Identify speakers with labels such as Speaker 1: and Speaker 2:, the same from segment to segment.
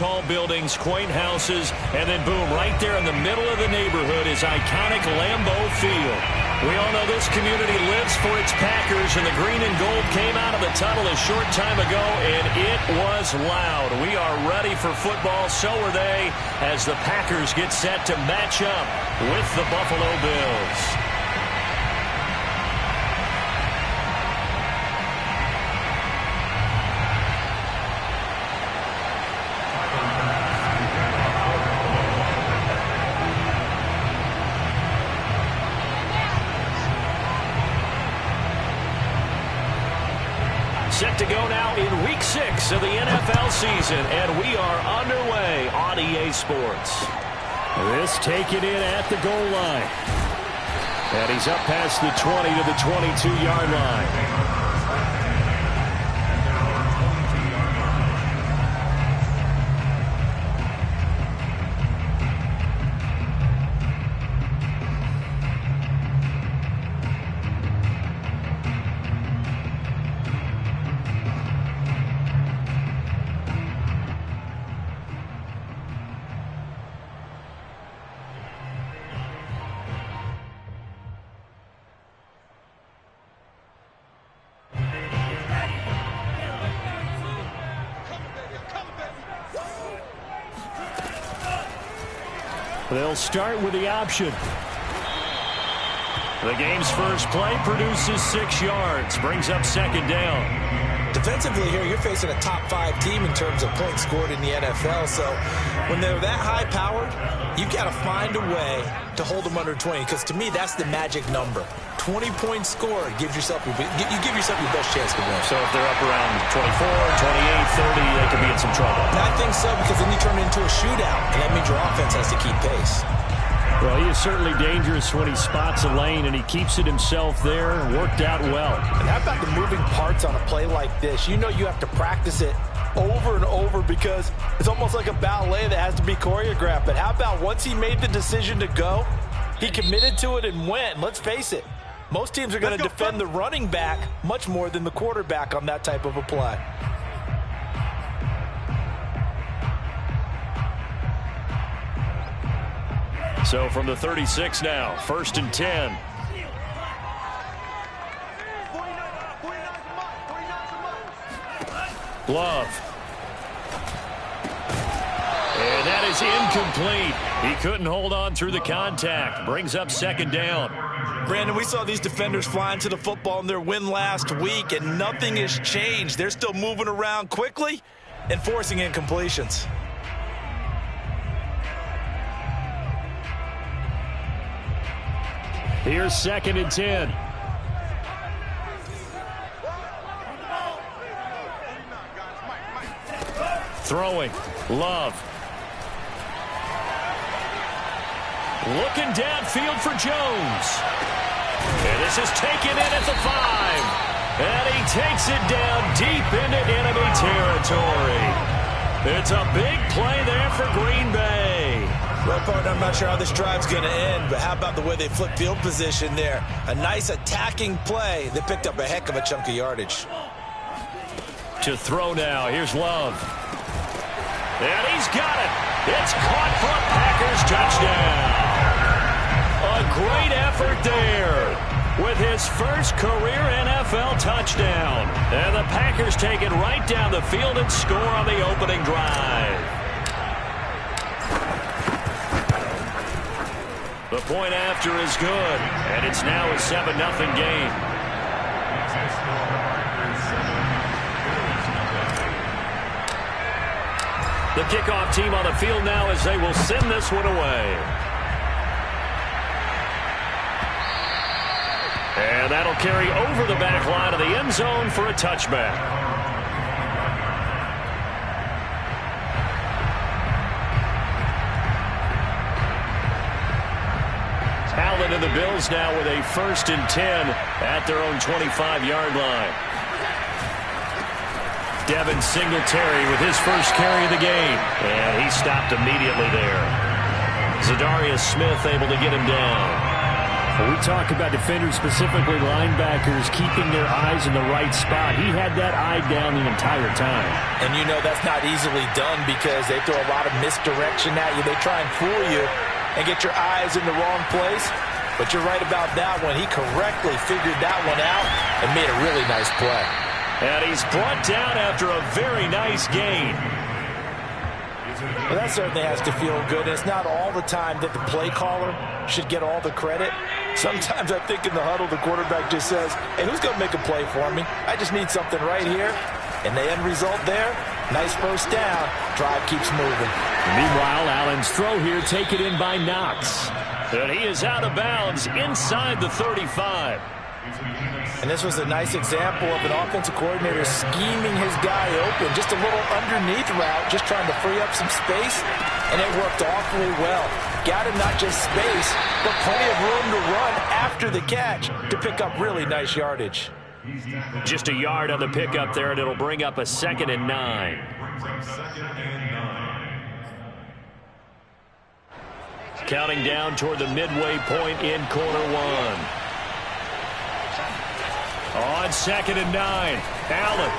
Speaker 1: tall buildings, quaint houses, and then boom, right there in the middle of the neighborhood is iconic Lambeau Field. We all know this community lives for its Packers, and the green and gold came out of the tunnel a short time ago, and it was loud. We are ready for football, so are they, as the Packers get set to match up with the Buffalo Bills. Set to go now in Week 6 of the NFL season, and we are underway on EA Sports. This taken in at the goal line. And he's up past the 20 to the 22-yard line. They'll start with the option. The game's first play produces 6 yards, brings up second down.
Speaker 2: Defensively here, you're facing a top 5 team in terms of points scored in the NFL. So when they're that high-powered, you've got to find a way to hold them under 20, because to me, that's the magic number. 20 points scored gives yourself your best chance to win.
Speaker 1: So if they're up around 24, 28, 30, they could be in some trouble.
Speaker 2: And I think so, because then you turn it into a shootout, and that means your offense has to keep pace.
Speaker 1: Well, he is certainly dangerous when he spots a lane, and he keeps it himself there. Worked out well.
Speaker 2: And how about the moving parts on a play like this? You know you have to practice it over and over, because it's almost like a ballet that has to be choreographed. But how about once he made the decision to go, he committed to it and went. Let's face it, most teams are going to defend the running back much more than the quarterback on that type of a play.
Speaker 1: So from the 36 now, 1st and 10. Love. And that is incomplete. He couldn't hold on through the contact. Brings up second down.
Speaker 2: Brandon, we saw these defenders flying to the football in their win last week, and nothing has changed. They're still moving around quickly and forcing incompletions.
Speaker 1: Here's 2nd and 10. Throwing. Love. Looking downfield for Jones. And this is taken in at the 5. And he takes it down deep into enemy territory. It's a big play there for Green Bay.
Speaker 2: Well, partner, I'm not sure how this drive's going to end, but how about the way they flip field position there? A nice attacking play. They picked up a heck of a chunk of yardage.
Speaker 1: To throw now. Here's Love. And he's got it. It's caught for a Packers touchdown. A great effort there with his first career NFL touchdown. And the Packers take it right down the field and score on the opening drive. The point after is good, and it's now a 7-0 game. The kickoff team on the field now as they will send this one away. And that'll carry over the back line of the end zone for a touchback. Allen and the Bills now with a 1st and 10 at their own 25-yard line. Devin Singletary with his first carry of the game. And he stopped immediately there. Zadarius Smith able to get him down. When we talk about defenders, specifically linebackers, keeping their eyes in the right spot, he had that eye down the entire time.
Speaker 2: And you know that's not easily done because they throw a lot of misdirection at you. They try and fool you and get your eyes in the wrong place. But you're right about that one. He correctly figured that one out and made a really nice play.
Speaker 1: And he's brought down after a very nice gain.
Speaker 2: Well, that certainly has to feel good. It's not all the time that the play caller should get all the credit. Sometimes I think in the huddle, the quarterback just says, hey, who's going to make a play for me? I just need something right here. And the end result there, nice first down. Drive keeps moving.
Speaker 1: Meanwhile, Allen's throw here taken in by Knox. And he is out of bounds inside the 35.
Speaker 2: And this was a nice example of an offensive coordinator scheming his guy open. Just a little underneath route, just trying to free up some space, and it worked awfully well. Got him not just space, but plenty of room to run after the catch to pick up really nice yardage.
Speaker 1: Just a yard on the pickup there, and it'll bring up a 2nd and 9. Counting down toward the midway point in quarter one. On 2nd and 9, Allen.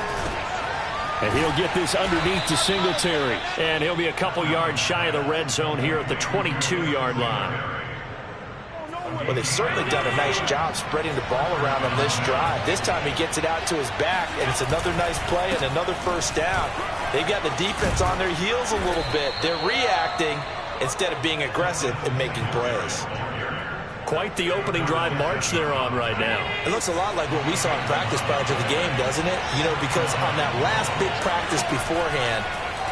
Speaker 1: And he'll get this underneath to Singletary. And he'll be a couple yards shy of the red zone here at the 22-yard line.
Speaker 2: Well, they've certainly done a nice job spreading the ball around on this drive. This time he gets it out to his back, and it's another nice play and another first down. They've got the defense on their heels a little bit. They're reacting instead of being aggressive and making plays.
Speaker 1: Quite the opening drive march they're on right now.
Speaker 2: It looks a lot like what we saw in practice prior to the game, doesn't it? You know, because on that last big practice beforehand,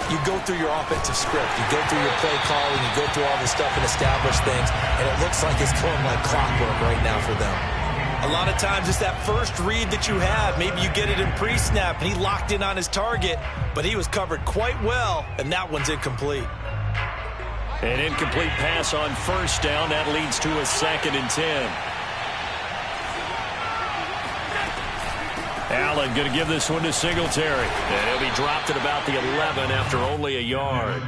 Speaker 2: you go through your offensive script. You go through your play calling. You go through all the stuff and establish things. And it looks like it's going like clockwork right now for them. A lot of times it's that first read that you have. Maybe you get it in pre-snap, and he locked in on his target, but he was covered quite well, and that one's incomplete.
Speaker 1: An incomplete pass on first down. That leads to a 2nd and 10. Allen going to give this one to Singletary. And he'll be dropped at about the 11 after only a yard.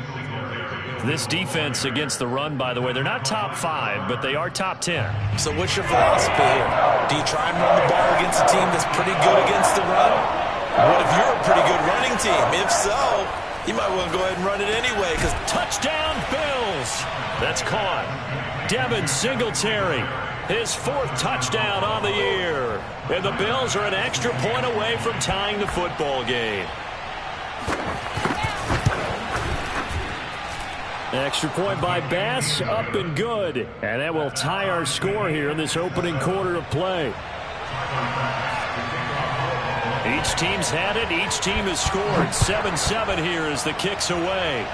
Speaker 1: This defense against the run, by the way, they're not top 5, but they are top 10.
Speaker 2: So what's your philosophy here? Do you try and run the ball against a team that's pretty good against the run? What if you're a pretty good running team? If so, you might want to go ahead and run it anyway. Because
Speaker 1: touchdown, Bills. That's caught. Devin Singletary, his 4th touchdown on the year. And the Bills are an extra point away from tying the football game. Extra point by Bass, up and good. And that will tie our score here in this opening quarter of play. Each team's had it. Each team has scored. 7-7 here as the kick's away.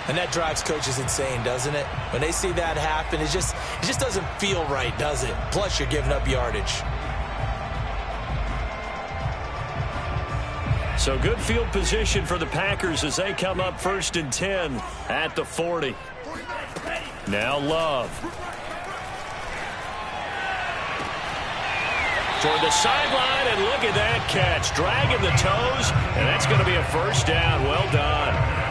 Speaker 2: And that drives coaches insane, doesn't it? When they see that happen, it just doesn't feel right, does it? Plus, you're giving up yardage.
Speaker 1: So good field position for the Packers as they come up 1st and 10 at the 40. Now Love. Toward the sideline, and look at that catch. Dragging the toes, and that's going to be a first down. Well done.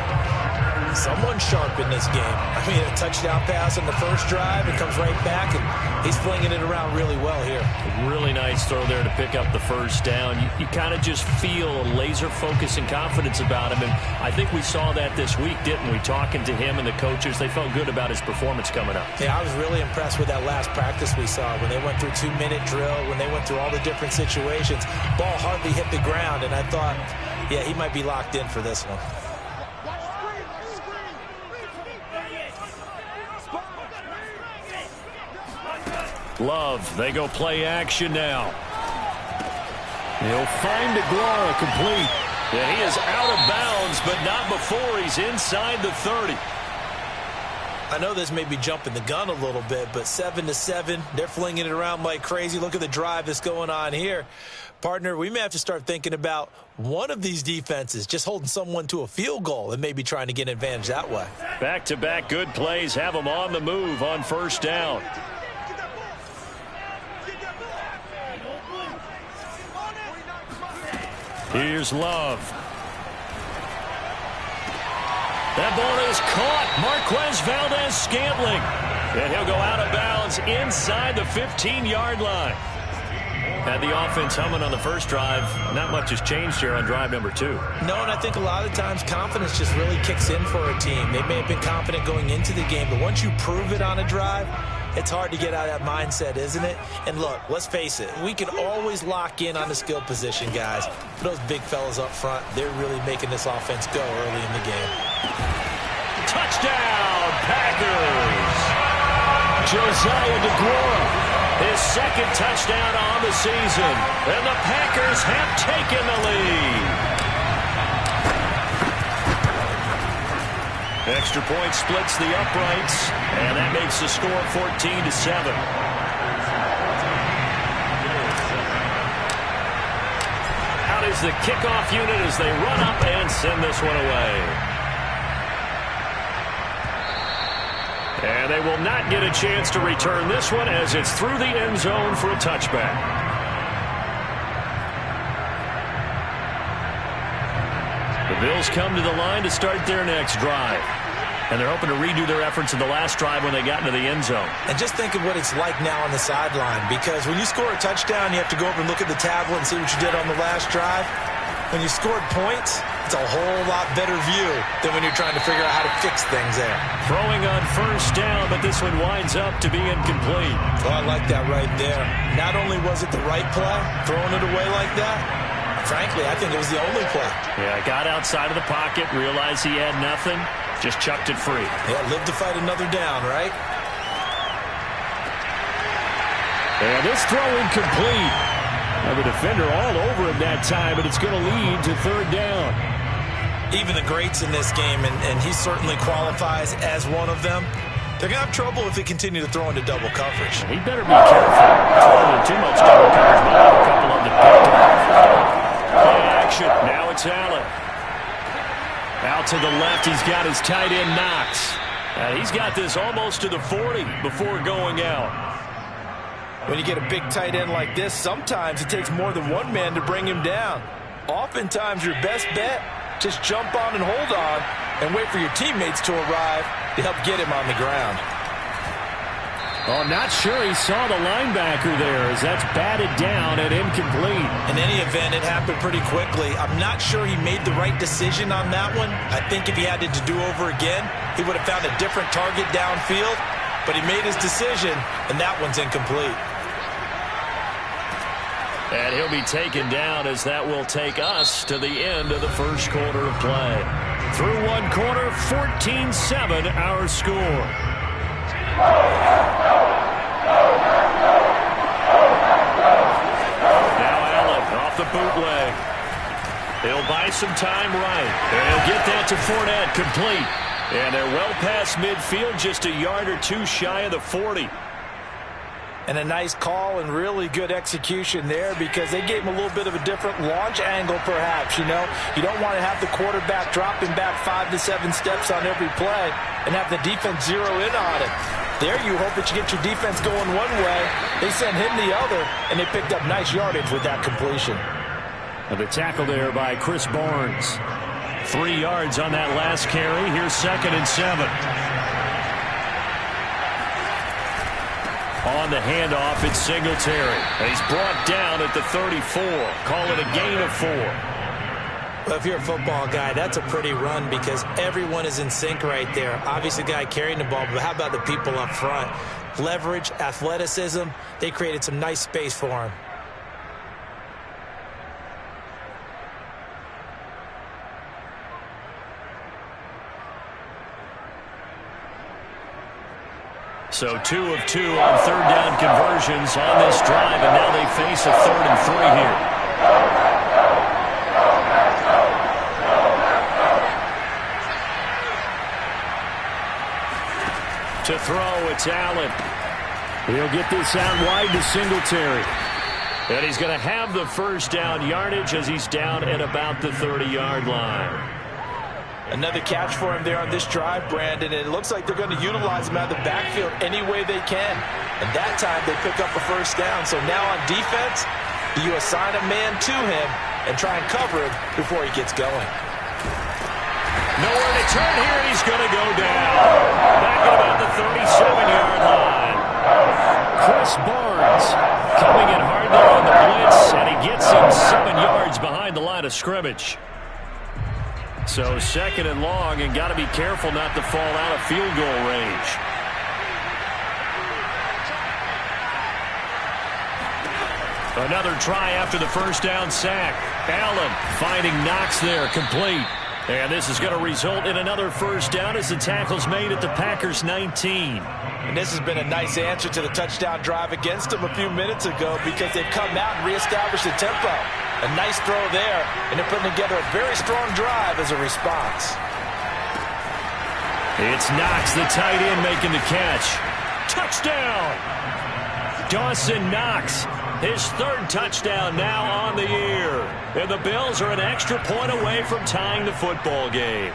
Speaker 2: Someone sharp in this game. I mean, a touchdown pass on the first drive. It comes right back, and he's flinging it around really well here.
Speaker 1: Really nice throw there to pick up the first down. You kind of just feel a laser focus and confidence about him, and I think we saw that this week, didn't we? Talking to him and the coaches, they felt good about his performance coming up.
Speaker 2: Yeah, I was really impressed with that last practice we saw when they went through 2-minute drill, when they went through all the different situations. Ball hardly hit the ground, and I thought, yeah, he might be locked in for this one.
Speaker 1: Love, they go play action now. He'll find Aguara complete. And he is out of bounds, but not before he's inside the 30.
Speaker 2: I know this may be jumping the gun a little bit, but 7-7, they're flinging it around like crazy. Look at the drive that's going on here. Partner, we may have to start thinking about one of these defenses just holding someone to a field goal and maybe trying to get an advantage that way.
Speaker 1: Back-to-back good plays have them on the move on first down. Here's Love. That ball is caught. Marquez Valdes-Scantling. And he'll go out of bounds inside the 15-yard line. Had the offense humming on the first drive. Not much has changed here on drive number 2.
Speaker 2: No, and I think a lot of times confidence just really kicks in for a team. They may have been confident going into the game, but once you prove it on a drive, it's hard to get out of that mindset, isn't it? And look, let's face it, we can always lock in on the skill position, guys. Those big fellas up front, they're really making this offense go early in the game.
Speaker 1: Touchdown, Packers! Josiah DeGuara. His second touchdown on the season. And the Packers have taken the lead. Extra point splits the uprights. And that makes the score 14-7. Out is the kickoff unit as they run up and send this one away. And they will not get a chance to return this one as it's through the end zone for a touchback. The Bills come to the line to start their next drive. And they're hoping to redo their efforts in the last drive when they got into the end zone.
Speaker 2: And just think of what it's like now on the sideline, because when you score a touchdown, you have to go over and look at the tablet and see what you did on the last drive. When you scored points, it's a whole lot better view than when you're trying to figure out how to fix things there.
Speaker 1: Throwing on first down, but this one winds up to be incomplete.
Speaker 2: Oh, I like that right there. Not only was it the right play, throwing it away like that, frankly, I think it was the only play.
Speaker 1: Yeah, got outside of the pocket, realized he had nothing, just chucked it free.
Speaker 2: Yeah, live to fight another down, right?
Speaker 1: And this throw incomplete. The defender all over him that time, but it's going to lead to third down.
Speaker 2: Even the greats in this game, and he certainly qualifies as one of them, they're going to have trouble if they continue to throw into double coverage.
Speaker 1: He better be careful. Throwing in too much double coverage. Might have a couple of them picked off. Play action. Now it's Allen. Out to the left, he's got his tight end Knox. He's got this almost to the 40 before going out.
Speaker 2: When you get a big tight end like this, sometimes it takes more than one man to bring him down. Oftentimes, your best bet, just jump on and hold on and wait for your teammates to arrive to help get him on the ground.
Speaker 1: Oh, not sure he saw the linebacker there as that's batted down and incomplete.
Speaker 2: In any event, it happened pretty quickly. I'm not sure he made the right decision on that one. I think if he had it to do over again, he would have found a different target downfield. But he made his decision, and that one's incomplete.
Speaker 1: And he'll be taken down as that will take us to the end of the first quarter of play. Through one quarter, 14-7 our score. Now Allen off the bootleg. He'll buy some time right. And he'll get that to Fournette, complete. And they're well past midfield, just a yard or two shy of the 40.
Speaker 2: And a nice call and really good execution there because they gave him a little bit of a different launch angle perhaps, you know. You don't want to have the quarterback dropping back 5 to 7 steps on every play and have the defense zero in on it. There you hope that you get your defense going one way. They sent him the other, and they picked up nice yardage with that completion.
Speaker 1: And the tackle there by Chris Barnes. 3 yards on that last carry. Here's 2nd and 7. On the handoff, it's Singletary. And he's brought down at the 34. Call it a gain of 4.
Speaker 2: Well, if you're a football guy, that's a pretty run because everyone is in sync right there. Obviously, the guy carrying the ball, but how about the people up front? Leverage, athleticism, they created some nice space for him.
Speaker 1: So 2 of 2 on third down conversions on this drive, and now they face a 3rd and 3 here. To throw, it's Allen. He'll get this out wide to Singletary. And he's going to have the first down yardage as he's down at about the 30-yard line.
Speaker 2: Another catch for him there on this drive, Brandon, and it looks like they're going to utilize him out of the backfield any way they can. And that time they pick up a first down. So now on defense, you assign a man to him and try and cover him before he gets going.
Speaker 1: Nowhere to turn here. He's going to go down. Back at about the 37-yard line. Chris Barnes coming in hard there on the blitz, and he gets him 7 yards behind the line of scrimmage. So second and long, and got to be careful not to fall out of field goal range. Another try after the first down sack. Allen finding Knox there, complete. And this is going to result in another first down as the tackle's made at the Packers' 19.
Speaker 2: And this has been a nice answer to the touchdown drive against them a few minutes ago because they've come out and reestablished the tempo. A nice throw there, and they're putting together a very strong drive as a response.
Speaker 1: It's Knox, the tight end, making the catch. Touchdown! Dawson Knox, his third touchdown now on the year. And the Bills are an extra point away from tying the football game.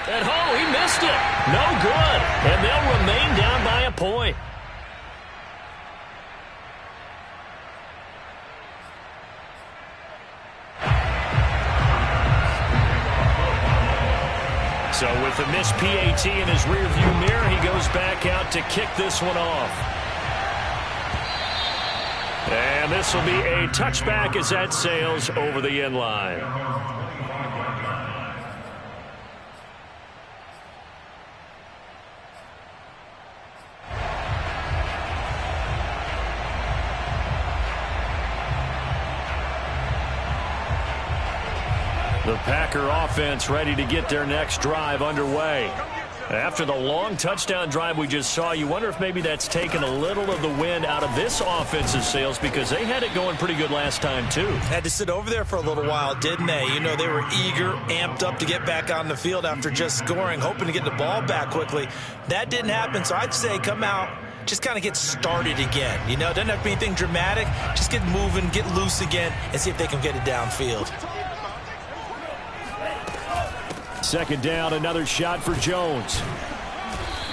Speaker 1: And he missed it. No good. And they'll remain down by a point. So with the missed PAT in his rearview mirror, he goes back out to kick this one off. And this will be a touchback as that sails over the end line. The Packer offense ready to get their next drive underway. After the long touchdown drive we just saw, you wonder if maybe that's taken a little of the wind out of this offense's sails because they had it going pretty good last time too.
Speaker 2: Had to sit over there for a little while, didn't they? You know, they were eager, amped up to get back on the field after just scoring, hoping to get the ball back quickly. That didn't happen, so I'd say come out, just kind of get started again. You know, it doesn't have to be anything dramatic. Just get moving, get loose again, and see if they can get it downfield.
Speaker 1: Second down, another shot for Jones.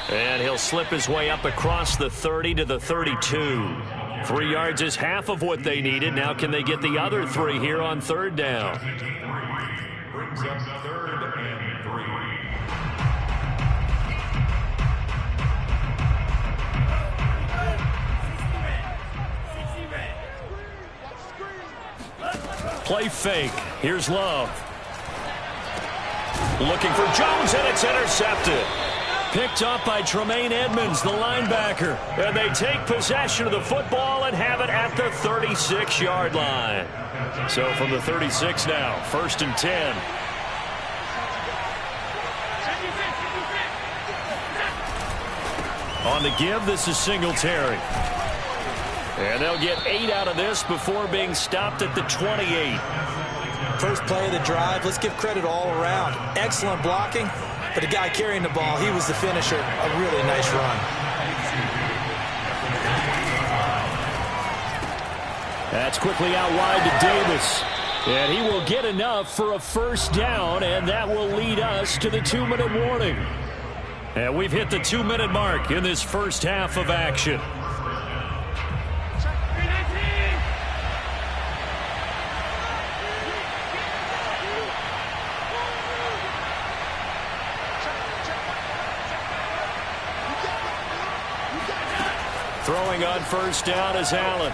Speaker 1: And he'll slip his way up across the 30 to the 32. 3 yards is half of what they needed. Now can they get the other 3 here on third down? Brings up 3rd and 3. Play fake. Here's Love. Looking for Jones, and it's intercepted. Picked up by Tremaine Edmonds, the linebacker. And they take possession of the football and have it at the 36-yard line. So from the 36 now, 1st and 10. On the give, this is Singletary. And they'll get 8 out of this before being stopped at the 28.
Speaker 2: First play of the drive, let's give credit all around. Excellent blocking, but the guy carrying the ball, he was the finisher. A really nice run.
Speaker 1: That's quickly out wide to Davis. And he will get enough for a first down, and that will lead us to the 2-minute warning. And we've hit the 2-minute mark in this first half of action. Throwing on first down is Allen.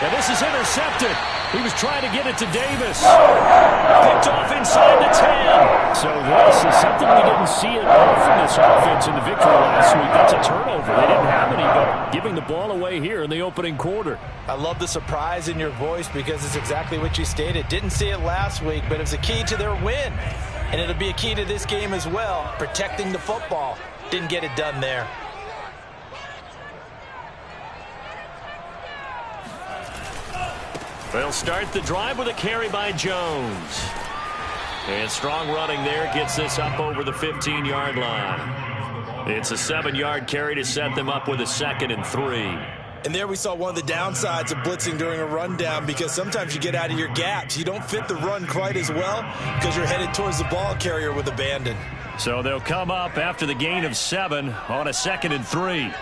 Speaker 1: And this is intercepted. He was trying to get it to Davis. Picked off inside the 10. So this is something we didn't see at all from this offense in the victory last week. That's a turnover. They didn't have any, but giving the ball away here in the opening quarter.
Speaker 2: I love the surprise in your voice because it's exactly what you stated. Didn't see it last week, but it was a key to their win. And it'll be a key to this game as well, protecting the football. Didn't get it done there.
Speaker 1: They'll start the drive with a carry by Jones. And strong running there gets this up over the 15-yard line. It's a 7-yard carry to set them up with a 2nd and 3.
Speaker 2: And there we saw one of the downsides of blitzing during a rundown because sometimes you get out of your gaps. You don't fit the run quite as well because you're headed towards the ball carrier with abandon.
Speaker 1: So they'll come up after the gain of 7 on a 2nd and 3.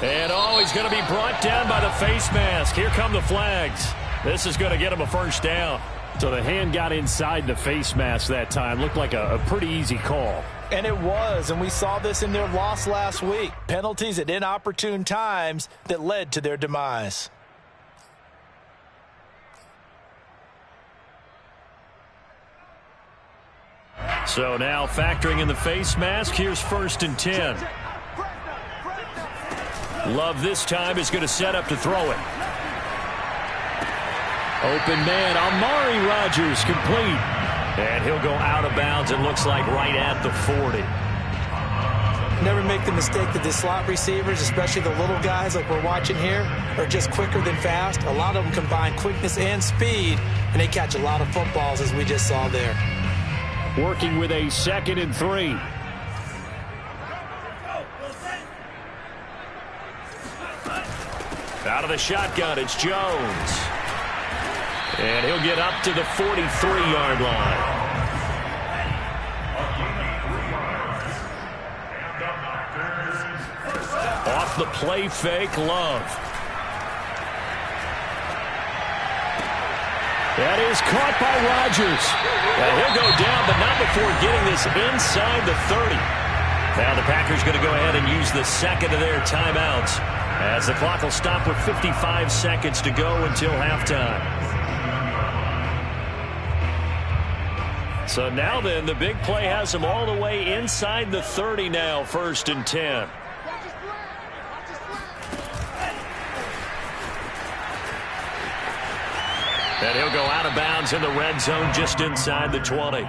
Speaker 1: And he's going to be brought down by the face mask. Here come the flags. This is going to get him a first down.
Speaker 3: So the hand got inside the face mask that time. Looked like a pretty easy call.
Speaker 2: And it was, and we saw this in their loss last week. Penalties at inopportune times that led to their demise.
Speaker 1: So now factoring in the face mask, here's 1st and 10. Love this time is going to set up to throw it. Open man, Amari Rodgers complete. And he'll go out of bounds, it looks like right at the 40.
Speaker 2: Never make the mistake that the slot receivers, especially the little guys like we're watching here, are just quicker than fast. A lot of them combine quickness and speed, and they catch a lot of footballs, as we just saw there.
Speaker 3: Working with a 2nd and 3.
Speaker 1: Out of the shotgun, it's Jones. And he'll get up to the 43-yard line. Off the play fake, Love. That is caught by Rodgers. He'll go down, but not before getting this inside the 30. Now the Packers going to go ahead and use the second of their timeouts, as the clock will stop with 55 seconds to go until halftime. So now then, the big play has them all the way inside the 30 now, 1st and 10. And he'll go out of bounds in the red zone just inside the 20.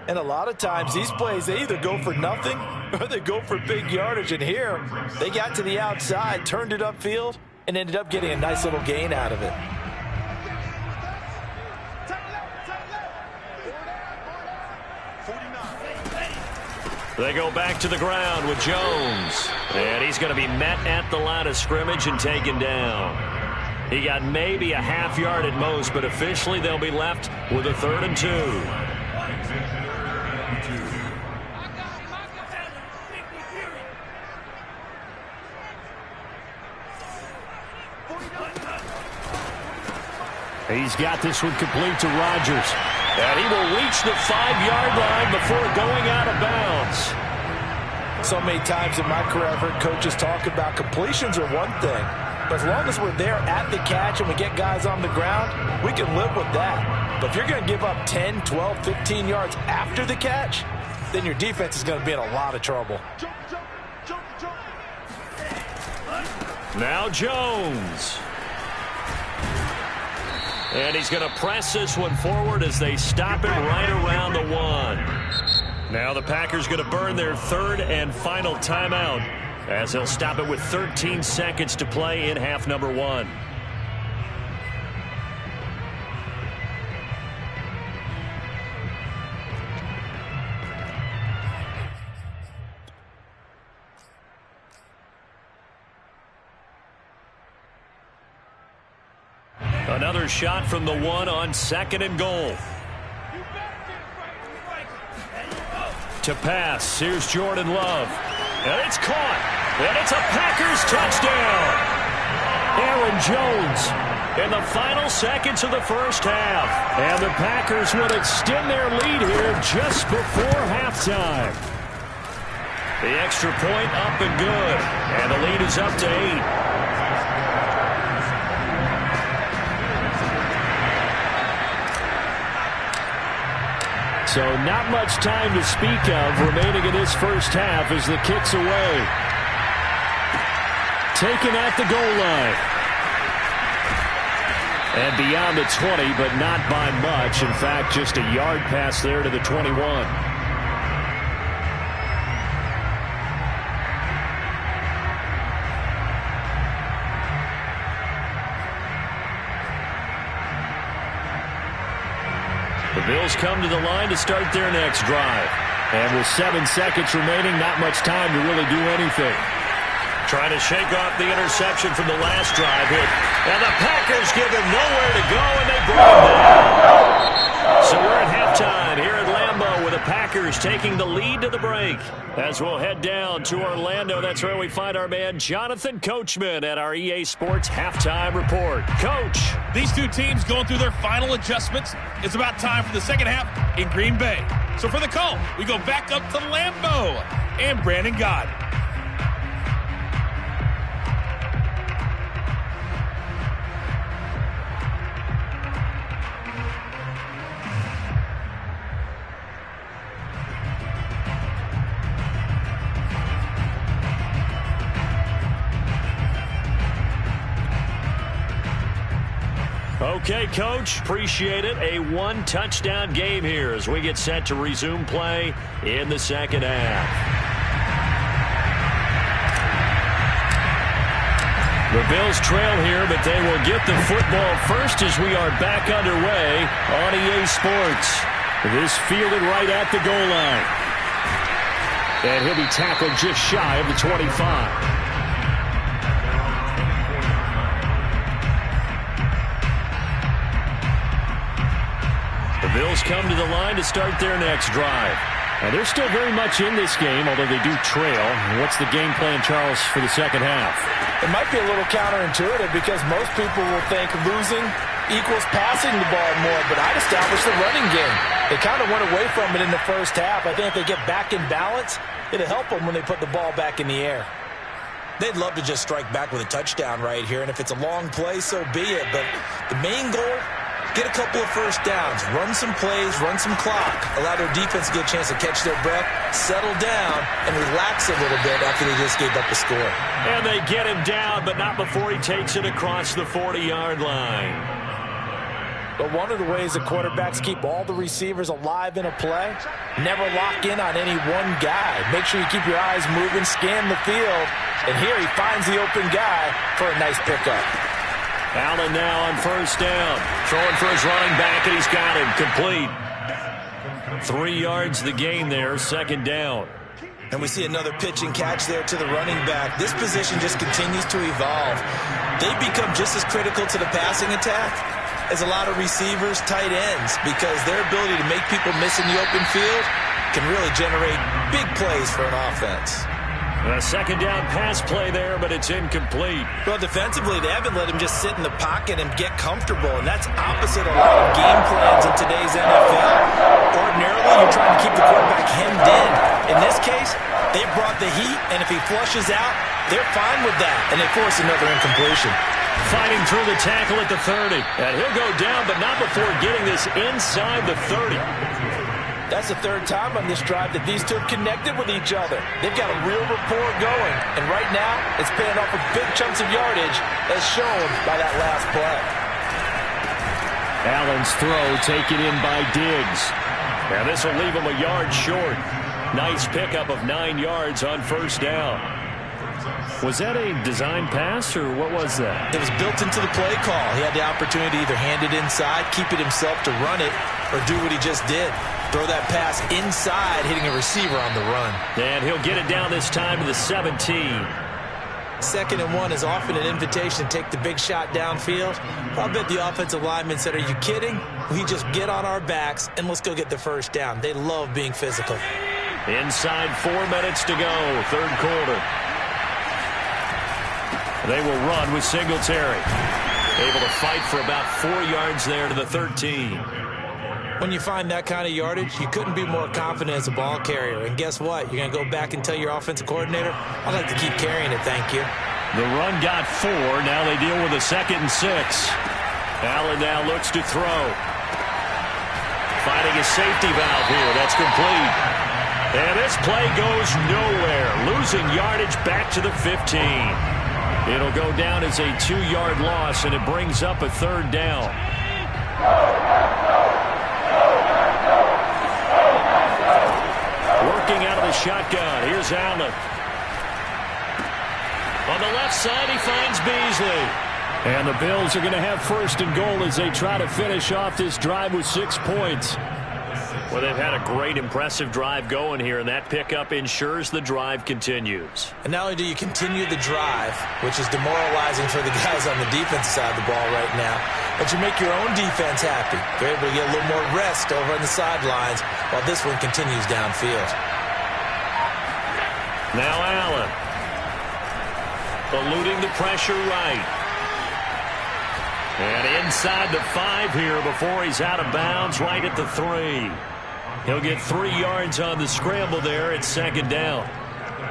Speaker 2: And a lot of times these plays, they either go for nothing or they go for big yardage. And here, they got to the outside, turned it upfield, and ended up getting a nice little gain out of it.
Speaker 1: They go back to the ground with Jones. And he's going to be met at the line of scrimmage and taken down. He got maybe a half yard at most, but officially they'll be left with a 3rd and 2.
Speaker 3: He's got this one complete to Rodgers.
Speaker 1: And he will reach the 5-yard line before going out of bounds.
Speaker 2: So many times in my career I've heard coaches talk about completions are one thing. But as long as we're there at the catch and we get guys on the ground, we can live with that. But if you're going to give up 10, 12, 15 yards after the catch, then your defense is going to be in a lot of trouble.
Speaker 1: Now Jones. And he's going to press this one forward as they stop it right around the 1. Now the Packers going to burn their 3rd and final timeout, as they'll stop it with 13 seconds to play in half number 1. Another shot from the 1 on 2nd and goal. To pass, here's Jordan Love. And it's caught. And it's a Packers touchdown. Aaron Jones in the final seconds of the first half. And the Packers will extend their lead here just before halftime. The extra point up and good. And the lead is up to 8.
Speaker 3: So not much time to speak of remaining in this first half as the kick's away. Taken at the goal line. And beyond the 20, but not by much. In fact, just a yard pass there to the 21.
Speaker 1: The Bills come to the line to start their next drive.
Speaker 3: And with 7 seconds remaining, not much time to really do anything.
Speaker 1: Trying to shake off the interception from the last drive hit. And the Packers give him nowhere to go, and they bring him down. So we're at halftime here at Lambeau with a Packers taking the lead to the break. As we'll head down to Orlando, that's where we find our man Jonathan Coachman at our EA Sports Halftime Report. Coach.
Speaker 4: These two teams going through their final adjustments. It's about time for the second half in Green Bay. So for the call, we go back up to Lambeau and Brandon Gaudin.
Speaker 1: Okay, Coach, appreciate it. A one-touchdown game here as we get set to resume play in the second half. The Bills trail here, but they will get the football first as we are back underway on EA Sports. This fielded right at the goal line. And he'll be tackled just shy of the 25. The Bills come to the line to start their next drive. And they're still very much in this game, although they do trail. What's the game plan, Charles, for the second half?
Speaker 2: It might be a little counterintuitive because most people will think losing equals passing the ball more, but I'd establish the running game. They kind of went away from it in the first half. I think if they get back in balance, it'll help them when they put the ball back in the air.
Speaker 5: They'd love to just strike back with a touchdown right here, and if it's a long play, so be it. But the main goal, get a couple of first downs, run some plays, run some clock, allow their defense to get a chance to catch their breath, settle down, and relax a little bit after they just gave up a score.
Speaker 1: And they get him down, but not before he takes it across the 40-yard line.
Speaker 2: But one of the ways that quarterbacks keep all the receivers alive in a play, never lock in on any one guy. Make sure you keep your eyes moving, scan the field, and here he finds the open guy for a nice pickup.
Speaker 1: Allen now on first down. Throwing for his running back, and he's got him complete. 3 yards the gain there, second down.
Speaker 5: And we see another pitch and catch there to the running back. This position just continues to evolve. They become just as critical to the passing attack as a lot of receivers, tight ends, because their ability to make people miss in the open field can really generate big plays for an offense.
Speaker 1: A second down pass play there, but it's incomplete.
Speaker 2: Well, defensively, they haven't let him just sit in the pocket and get comfortable, and that's opposite a lot of game plans in today's NFL. Ordinarily, you're trying to keep the quarterback hemmed in. In this case, they brought the heat, and if he flushes out, they're fine with that, and they force another incompletion.
Speaker 1: Fighting through the tackle at the 30. And he'll go down, but not before getting this inside the 30.
Speaker 2: That's the third time on this drive that these two have connected with each other. They've got a real rapport going, and right now it's paying off with big chunks of yardage as shown by that last play.
Speaker 1: Allen's throw taken in by Diggs. Now this will leave him a yard short. Nice pickup of 9 yards on first down. Was that a design pass, or what was that?
Speaker 5: It was built into the play call. He had the opportunity to either hand it inside, keep it himself to run it, or do what he just did. Throw that pass inside, hitting a receiver on the run.
Speaker 1: And he'll get it down this time to the 17.
Speaker 5: 2nd and 1 is often an invitation to take the big shot downfield. I'll bet the offensive lineman said, "Are you kidding? We just get on our backs and let's go get the first down." They love being physical.
Speaker 1: Inside 4 minutes to go, third quarter. They will run with Singletary. Able to fight for about 4 yards there to the 13.
Speaker 5: When you find that kind of yardage, you couldn't be more confident as a ball carrier. And guess what? You're going to go back and tell your offensive coordinator, "I'd like to keep carrying it, thank you."
Speaker 1: The run got 4. Now they deal with a 2nd and 6. Allen now looks to throw. Finding a safety valve here. That's complete. And this play goes nowhere. Losing yardage back to the 15. It'll go down as a 2-yard loss, and it brings up a third down. Working out of the shotgun. Here's Allen. On the left side, he finds Beasley. And the Bills are going to have 1st and goal as they try to finish off this drive with 6 points.
Speaker 3: Well, they've had a great, impressive drive going here, and that pickup ensures the drive continues.
Speaker 5: And not only do you continue the drive, which is demoralizing for the guys on the defensive side of the ball right now, but you make your own defense happy. They're able to get a little more rest over on the sidelines while this one continues downfield.
Speaker 3: Now Allen. Eluding the pressure right. And inside the 5 here before he's out of bounds right at the 3. He'll get 3 yards on the scramble there at second down.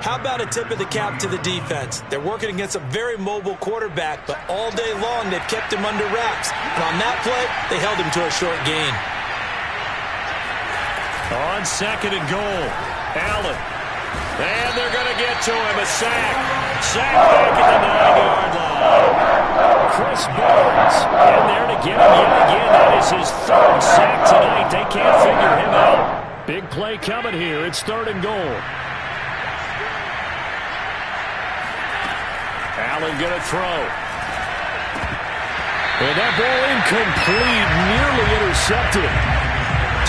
Speaker 5: How about a tip of the cap to the defense? They're working against a very mobile quarterback, but all day long they've kept him under wraps. And on that play, they held him to a short gain.
Speaker 3: On second and goal, Allen. And they're going to get to him. A sack. Sack back at the 9-yard line. Chris Barnes in there to get him yet again. That is his 3rd sack tonight. They can't figure him out. Big play coming here. It's 3rd and goal. Allen going to throw. And that ball incomplete, nearly intercepted.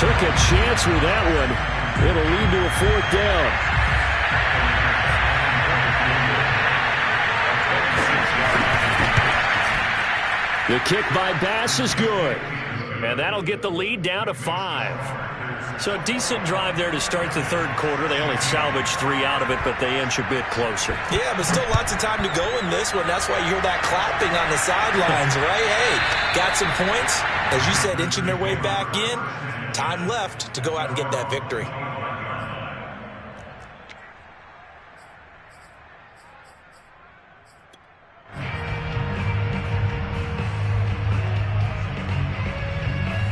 Speaker 3: Took a chance with that one. It'll lead to a 4th down. The kick by Bass is good. And that'll get the lead down to 5. So a decent drive there to start the 3rd quarter. They only salvaged 3 out of it, but they inch a bit closer.
Speaker 5: Yeah, but still lots of time to go in this one. That's why you hear that clapping on the sidelines, right? Hey, got some points. As you said, inching their way back in. Time left to go out and get that victory.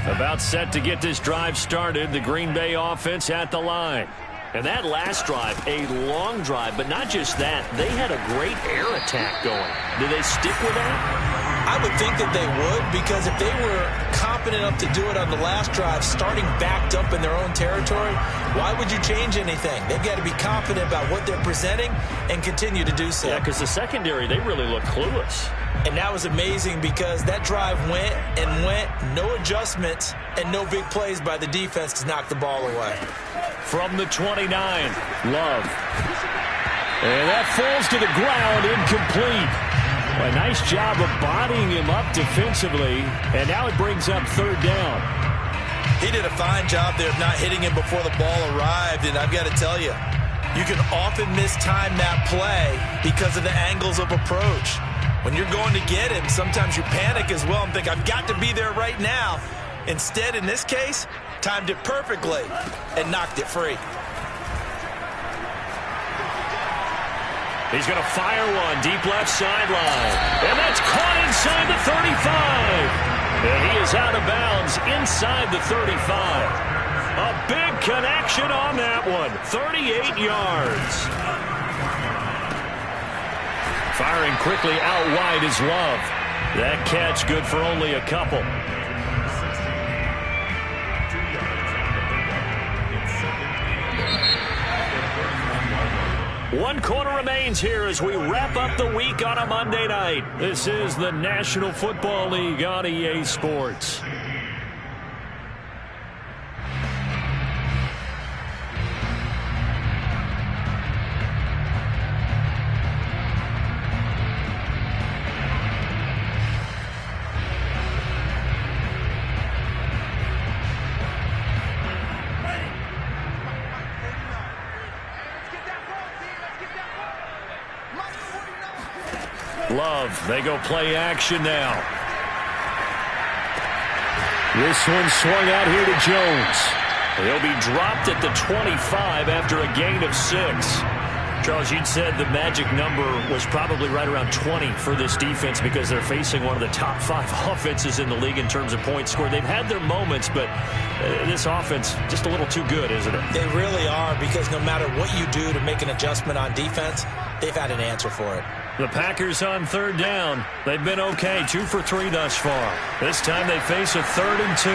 Speaker 3: About set to get this drive started. The Green Bay offense at the line. And that last drive, a long drive, but not just that. They had a great air attack going. Do they stick with that?
Speaker 5: I would think that they would, because if they were confident enough to do it on the last drive, starting backed up in their own territory, why would you change anything? They've got to be confident about what they're presenting and continue to do so.
Speaker 3: Yeah, because the secondary, they really look clueless.
Speaker 5: And that was amazing because that drive went and went, no adjustments, and no big plays by the defense to knock the ball away.
Speaker 3: From the 29, Love. And that falls to the ground, incomplete. A nice job of bodying him up defensively, and now it brings up 3rd down.
Speaker 5: He did a fine job there of not hitting him before the ball arrived, and I've got to tell you, you can often mistime that play because of the angles of approach. When you're going to get him, sometimes you panic as well and think, I've got to be there right now. Instead, in this case, timed it perfectly and knocked it free.
Speaker 3: He's going to fire one deep left sideline. And that's caught inside the 35. And he is out of bounds inside the 35. A big connection on that one. 38 yards. Firing quickly out wide is Love. That catch good for only a couple. One quarter remains here as we wrap up the week on a Monday night. This is the National Football League on EA Sports. Love, they go play action now. This one swung out here to Jones. He'll be dropped at the 25 after a gain of 6. Charles, you'd said the magic number was probably right around 20 for this defense because they're facing one of the top 5 offenses in the league in terms of points scored. They've had their moments, but this offense just a little too good, isn't it?
Speaker 5: They really are, because no matter what you do to make an adjustment on defense, they've had an answer for it.
Speaker 3: The Packers on 3rd down. They've been okay, 2 for 3 thus far. This time they face a 3rd and 2.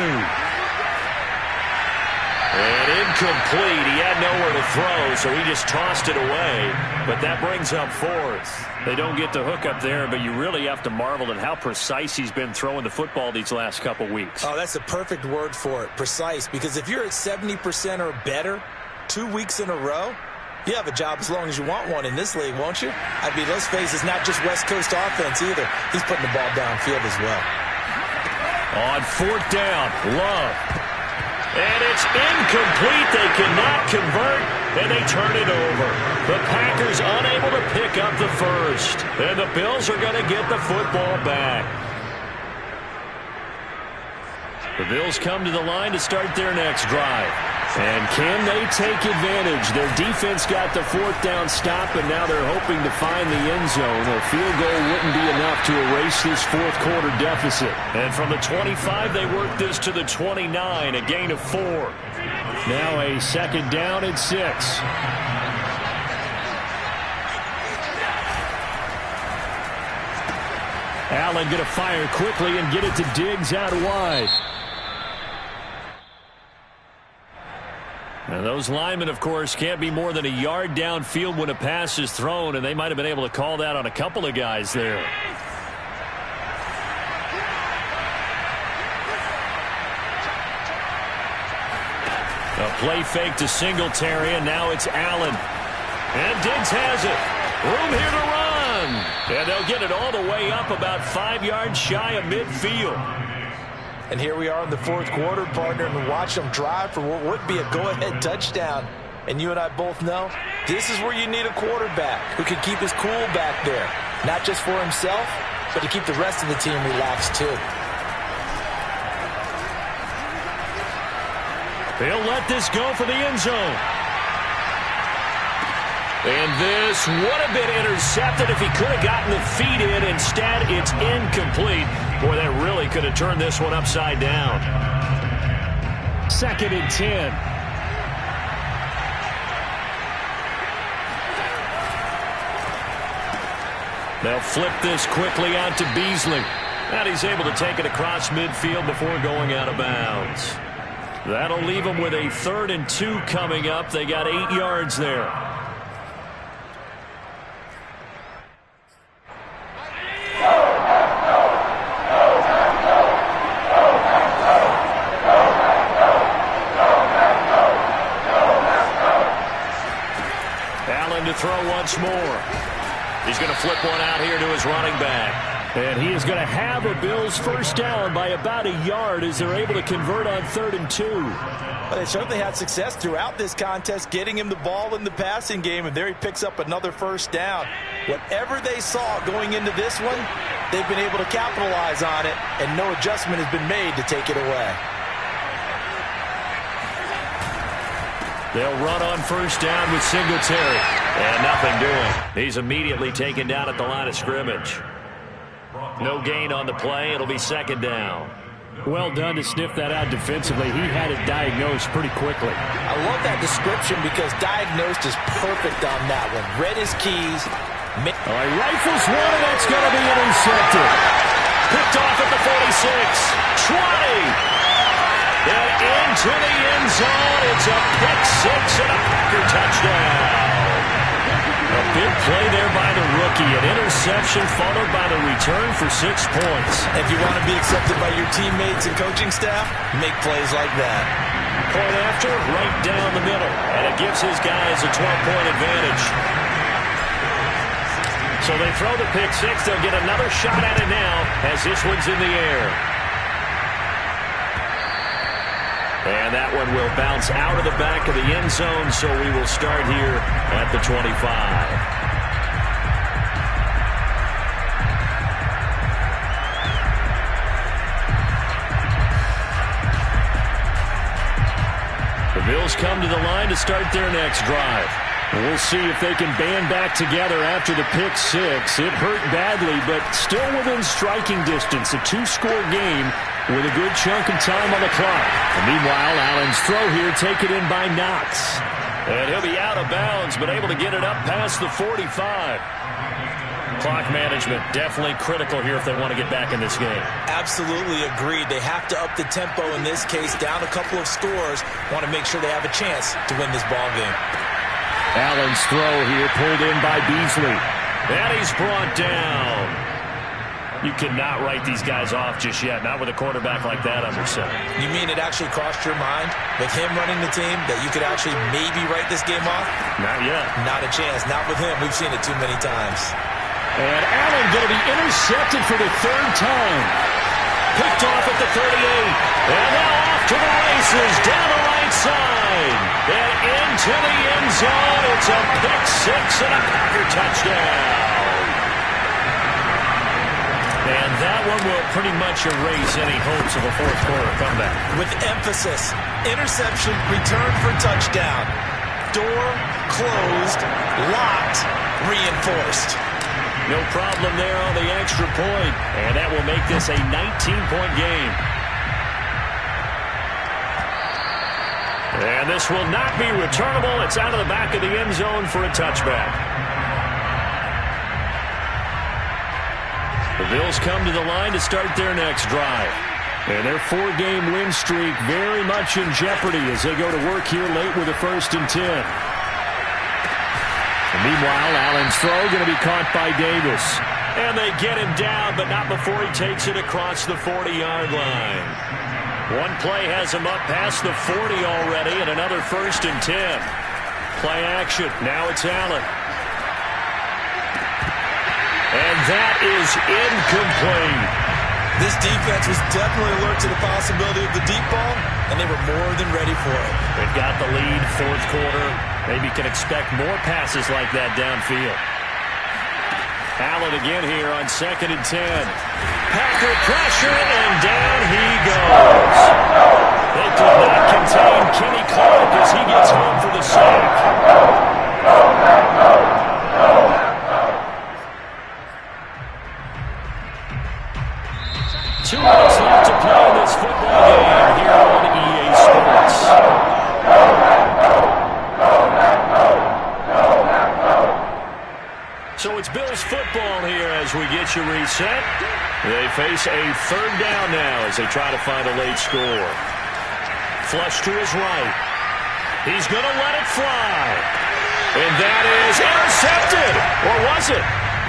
Speaker 1: And incomplete. He had nowhere to throw, so he just tossed it away. But that brings up fourth. They don't get the hook up there, but you really have to marvel at how precise he's been throwing the football these last couple weeks.
Speaker 5: Oh, that's the perfect word for it, precise. Because if you're at 70% or better 2 weeks in a row, you have a job as long as you want one in this league, won't you? I mean, let's face it, it's not just West Coast offense either. He's putting the ball downfield as well.
Speaker 1: On fourth down, Love. And it's incomplete. They cannot convert, and they turn it over. The Packers unable to pick up the first. And the Bills are going to get the football back. The Bills come to the line to start their next drive. And can they take advantage? Their defense got the fourth down stop, and now they're hoping to find the end zone. A field goal wouldn't be enough to erase this fourth quarter deficit. And from the 25, they work this to the 29, a gain of 4. Now a second down and 6. Allen going to fire quickly and get it to Diggs out wide. And those linemen, of course, can't be more than a yard downfield when a pass is thrown, and they might have been able to call that on a couple of guys there. A play fake to Singletary, and now it's Allen. And Diggs has it. Room here to run. And they'll get it all the way up about 5 yards shy of midfield.
Speaker 2: And here we are in the fourth quarter, partner, and watch them drive for what would be a go-ahead touchdown. And you and I both know this is where you need a quarterback who can keep his cool back there. Not just for himself, but to keep the rest of the team relaxed too.
Speaker 1: They'll let this go for the end zone. And this would have been intercepted if he could have gotten the feet in. Instead, it's incomplete. Boy, that really could have turned this one upside down. 2nd and 10. They'll flip this quickly out to Beasley. And he's able to take it across midfield before going out of bounds. That'll leave them with a 3rd and 2 coming up. They got 8 yards there. To throw once more. He's going to flip one out here to his running back. And he is going to have a Bills first down by about a yard as they're able to convert on 3rd and 2.
Speaker 2: Well, they certainly had success throughout this contest getting him the ball in the passing game, and there he picks up another first down. Whatever they saw going into this one, they've been able to capitalize on it, and no adjustment has been made to take it away.
Speaker 1: They'll run on first down with Singletary. And nothing doing. He's immediately taken down at the line of scrimmage. No gain on the play. It'll be 2nd down. Well done to sniff that out defensively. He had it diagnosed pretty quickly.
Speaker 2: I love that description because diagnosed is perfect on that one. Read his keys.
Speaker 1: All right, rifles one, and that's going to be intercepted. Picked off at the 46. 20. And into the end zone. It's a pick 6 and a Packer touchdown. A big play there by the rookie. An interception followed by the return for 6 points.
Speaker 2: If you want to be accepted by your teammates and coaching staff, make plays like that.
Speaker 1: Point after, right down the middle. And it gives his guys a 12-point advantage. So they throw the pick 6. They'll get another shot at it now as this one's in the air. And that one will bounce out of the back of the end zone, so we will start here at the 25. The Bills come to the line to start their next drive. We'll see if they can band back together after the pick 6. It hurt badly, but still within striking distance. A 2-score game with a good chunk of time on the clock. And meanwhile, Allen's throw here taken in by Knox. And he'll be out of bounds, but able to get it up past the 45. Clock management definitely critical here if they want to get back in this game.
Speaker 5: Absolutely agreed. They have to up the tempo in this case, down a couple of scores. Want to make sure they have a chance to win this ball game.
Speaker 1: Allen's throw here pulled in by Beasley. And he's brought down. You cannot write these guys off just yet, not with a quarterback like that under center.
Speaker 5: You mean it actually crossed your mind with him running the team that you could actually maybe write this game off?
Speaker 1: Not yet.
Speaker 5: Not a chance. Not with him. We've seen it too many times.
Speaker 1: And Allen going to be intercepted for the third time. Picked off at the 38. And now off to the races down the right side. And into the end zone. It's a pick six and a Packer touchdown. And that one will pretty much erase any hopes of a fourth quarter comeback.
Speaker 5: With emphasis, interception, return for touchdown. Door closed, locked, reinforced.
Speaker 1: No problem there on the extra point. And that will make this a 19-point game. And this will not be returnable. It's out of the back of the end zone for a touchback. The Bills come to the line to start their next drive. And their 4-game win streak very much in jeopardy as they go to work here late with a 1st and 10. And meanwhile, Allen's throw going to be caught by Davis. And they get him down, but not before he takes it across the 40-yard line. One play has him up past the 40 already, and another 1st and 10. Play action. Now it's Allen. And that is incomplete.
Speaker 5: This defense was definitely alert to the possibility of the deep ball, and they were more than ready for it.
Speaker 1: They've got the lead, fourth quarter. Maybe can expect more passes like that downfield. Allen again here on 2nd and 10. Packer pressure, and down he goes. They could not contain Kenny Clark as he gets home for the sack. 2 minutes left to play in this football game here on EA Sports. So it's Bills football here as we get you reset. They face a 3rd down now as they try to find a late score. Flush to his right. He's going to let it fly. And that is intercepted. Or was it?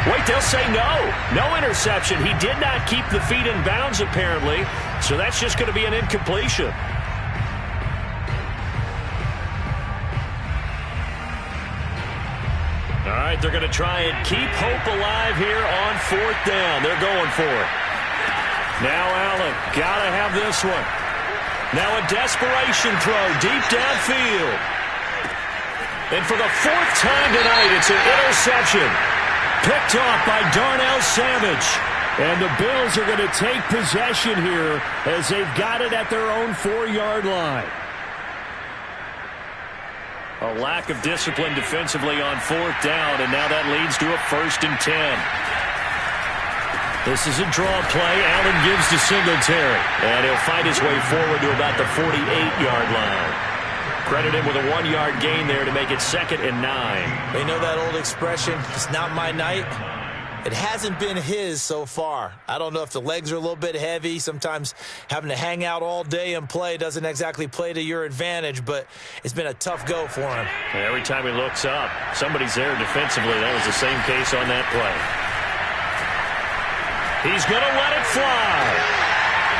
Speaker 1: Wait, they'll say no. No interception. He did not keep the feet in bounds, apparently. So that's just going to be an incompletion. All right, they're going to try and keep hope alive here on 4th down. They're going for it. Now Allen, got to have this one. Now a desperation throw deep downfield. And for the 4th time tonight, it's an interception. Picked off by Darnell Savage. And the Bills are going to take possession here as they've got it at their own 4-yard line. A lack of discipline defensively on 4th down, and now that leads to a 1st and 10. This is a draw play. Allen gives to Singletary, and he'll fight his way forward to about the 48-yard line. Credit him with a 1-yard gain there to make it 2nd and 9.
Speaker 5: They know that old expression, it's not my night. It hasn't been his so far. I don't know if the legs are a little bit heavy. Sometimes having to hang out all day and play doesn't exactly play to your advantage, but it's been a tough go for him.
Speaker 1: Every time he looks up, somebody's there defensively. That was the same case on that play. He's going to let it fly.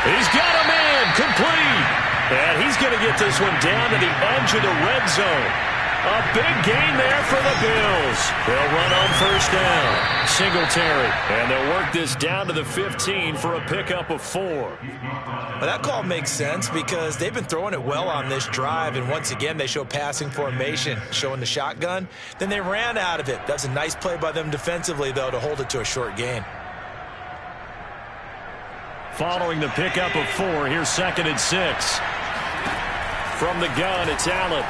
Speaker 1: He's got a man complete. And he's going to get this one down to the edge of the red zone. A big gain there for the Bills. They'll run on 1st down. Singletary. And they'll work this down to the 15 for a pickup of 4.
Speaker 5: Well, that call makes sense because they've been throwing it well on this drive. And once again, they show passing formation, showing the shotgun. Then they ran out of it. That's a nice play by them defensively, though, to hold it to a short gain.
Speaker 1: Following the pickup of 4, here's 2nd and 6. From the gun, it's Allen.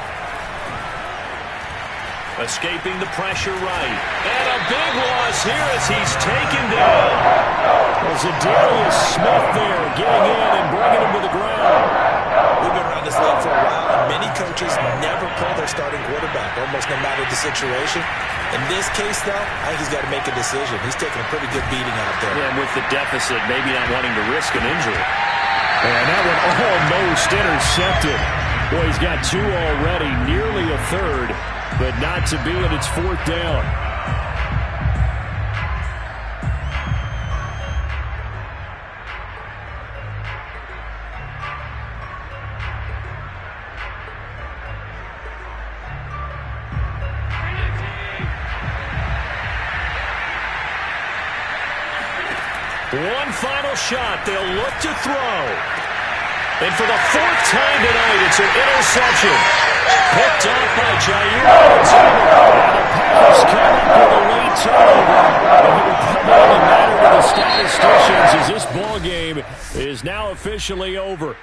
Speaker 1: Escaping the pressure right. And a big loss here as he's taken down. There's a Darius Smith there getting in and bringing him to the ground.
Speaker 5: We've been around this league for a while, and many coaches never pull their starting quarterback, almost no matter the situation. In this case, though, I think he's got to make a decision. He's taking a pretty good beating out there.
Speaker 3: Yeah, and with the deficit, maybe not wanting to risk an injury. And that one almost intercepted. Boy, he's got 2 already, nearly a third, but not to be, and it's 4th down. One final shot. They'll look to throw. And for the 4th time tonight, it's an interception. Picked up by Jair Alexander. And the Packers come up with a late turnover. And it will probably matter to the statisticians as this ball game is now officially over.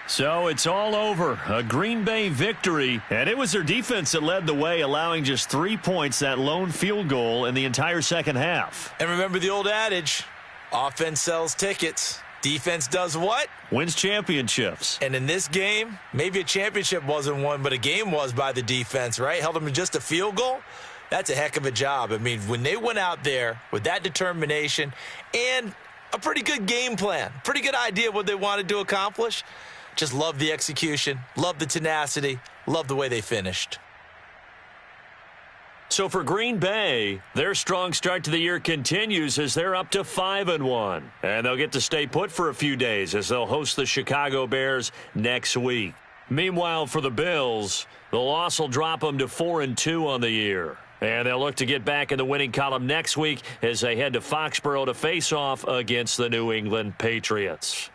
Speaker 3: So it's all over. A Green Bay victory. And it was their defense that led the way, allowing just 3 points, that lone field goal in the entire second half.
Speaker 5: And remember the old adage, offense sells tickets. Defense does what?
Speaker 3: Wins championships.
Speaker 5: And in this game, maybe a championship wasn't won, but a game was by the defense, right? Held them to just a field goal. That's a heck of a job. I mean, when they went out there with that determination and a pretty good game plan, pretty good idea of what they wanted to accomplish, just love the execution, love the tenacity, love the way they finished.
Speaker 3: So for Green Bay, their strong start to the year continues as they're up to 5-1. And they'll get to stay put for a few days as they'll host the Chicago Bears next week. Meanwhile, for the Bills, the loss will drop them to 4-2 on the year. And they'll look to get back in the winning column next week as they head to Foxborough to face off against the New England Patriots.